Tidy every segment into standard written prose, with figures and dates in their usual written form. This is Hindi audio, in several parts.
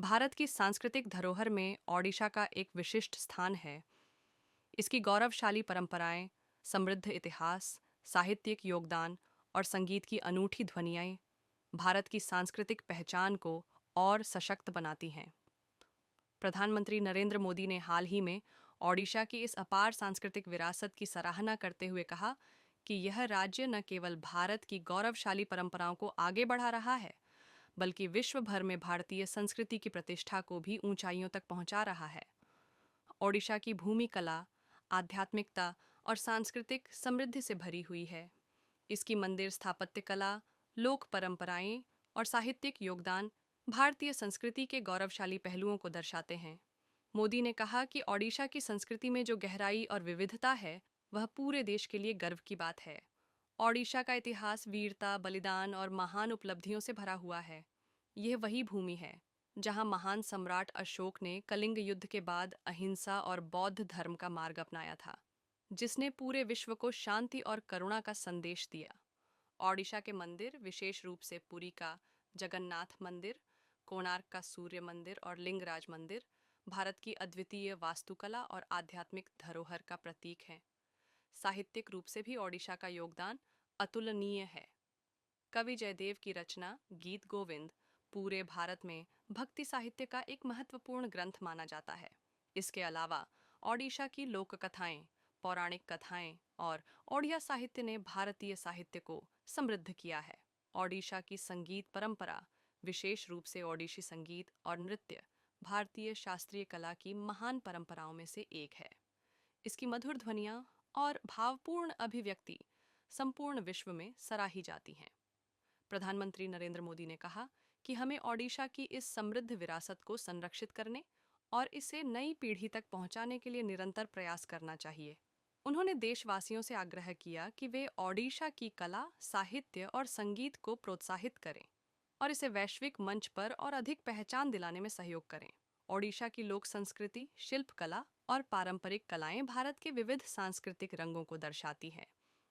भारत की सांस्कृतिक धरोहर में ओडिशा का एक विशिष्ट स्थान है। इसकी गौरवशाली परंपराएं, समृद्ध इतिहास, साहित्यिक योगदान और संगीत की अनूठी ध्वनियाँ भारत की सांस्कृतिक पहचान को और सशक्त बनाती हैं। प्रधानमंत्री नरेंद्र मोदी ने हाल ही में ओडिशा की इस अपार सांस्कृतिक विरासत की सराहना करते हुए कहा कि यह राज्य न केवल भारत की गौरवशाली परंपराओं को आगे बढ़ा रहा है, बल्कि विश्व भर में भारतीय संस्कृति की प्रतिष्ठा को भी ऊंचाइयों तक पहुंचा रहा है। ओडिशा की भूमि कला, आध्यात्मिकता और सांस्कृतिक समृद्धि से भरी हुई है। इसकी मंदिर स्थापत्य कला, लोक परंपराएं और साहित्यिक योगदान भारतीय संस्कृति के गौरवशाली पहलुओं को दर्शाते हैं। मोदी ने कहा कि ओडिशा की संस्कृति में जो गहराई और विविधता है, वह पूरे देश के लिए गर्व की बात है। ओडिशा का इतिहास वीरता, बलिदान और महान उपलब्धियों से भरा हुआ है। यह वही भूमि है जहां महान सम्राट अशोक ने कलिंग युद्ध के बाद अहिंसा और बौद्ध धर्म का मार्ग अपनाया था, जिसने पूरे विश्व को शांति और करुणा का संदेश दिया। ओडिशा के मंदिर, विशेष रूप से पुरी का जगन्नाथ मंदिर, कोणार्क का सूर्य मंदिर और लिंगराज मंदिर, भारत की अद्वितीय वास्तुकला और आध्यात्मिक धरोहर का प्रतीक हैं। साहित्यिक रूप से भी ओडिशा का योगदान अतुलनीय है। कवि जयदेव की रचना गीत गोविंद पूरे भारत में भक्ति साहित्य का एक महत्वपूर्ण ग्रंथ माना जाता है। इसके अलावा ओडिशा की लोक कथाएं, पौराणिक कथाएं और ओडिया साहित्य ने भारतीय साहित्य को समृद्ध किया है। ओडिशा की संगीत परंपरा, विशेष रूप से ओडिशी संगीत और नृत्य, भारतीय शास्त्रीय कला की महान परंपराओं में से एक है। इसकी मधुर ध्वनियाँ और भावपूर्ण अभिव्यक्ति संपूर्ण विश्व में सराही जाती हैं। प्रधानमंत्री नरेंद्र मोदी ने कहा कि हमें ओडिशा की इस समृद्ध विरासत को संरक्षित करने और इसे नई पीढ़ी तक पहुंचाने के लिए निरंतर प्रयास करना चाहिए। उन्होंने देशवासियों से आग्रह किया कि वे ओडिशा की कला, साहित्य और संगीत को प्रोत्साहित करें और इसे वैश्विक मंच पर और अधिक पहचान दिलाने में सहयोग करें। ओडिशा की लोक संस्कृति, शिल्पकला और पारंपरिक कलाएं भारत के विविध सांस्कृतिक रंगों को दर्शाती हैं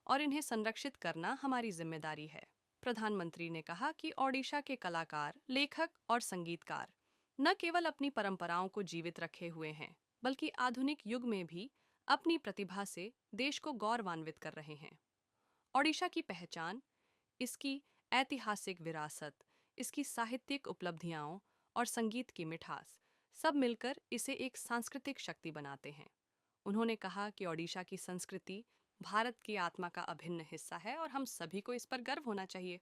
और इन्हें संरक्षित करना हमारी जिम्मेदारी है। प्रधानमंत्री ने कहा कि ओडिशा के कलाकार, लेखक और संगीतकार न केवल अपनी परंपराओं को जीवित रखे हुए हैं, बल्कि आधुनिक युग में भी अपनी प्रतिभा से देश को गौरवान्वित कर रहे हैं। ओडिशा की पहचान, इसकी ऐतिहासिक विरासत, इसकी साहित्यिक उपलब्धियां और संगीत की मिठास सब मिलकर इसे एक सांस्कृतिक शक्ति बनाते हैं। उन्होंने कहा कि ओडिशा की संस्कृति भारत की आत्मा का अभिन्न हिस्सा है और हम सभी को इस पर गर्व होना चाहिए।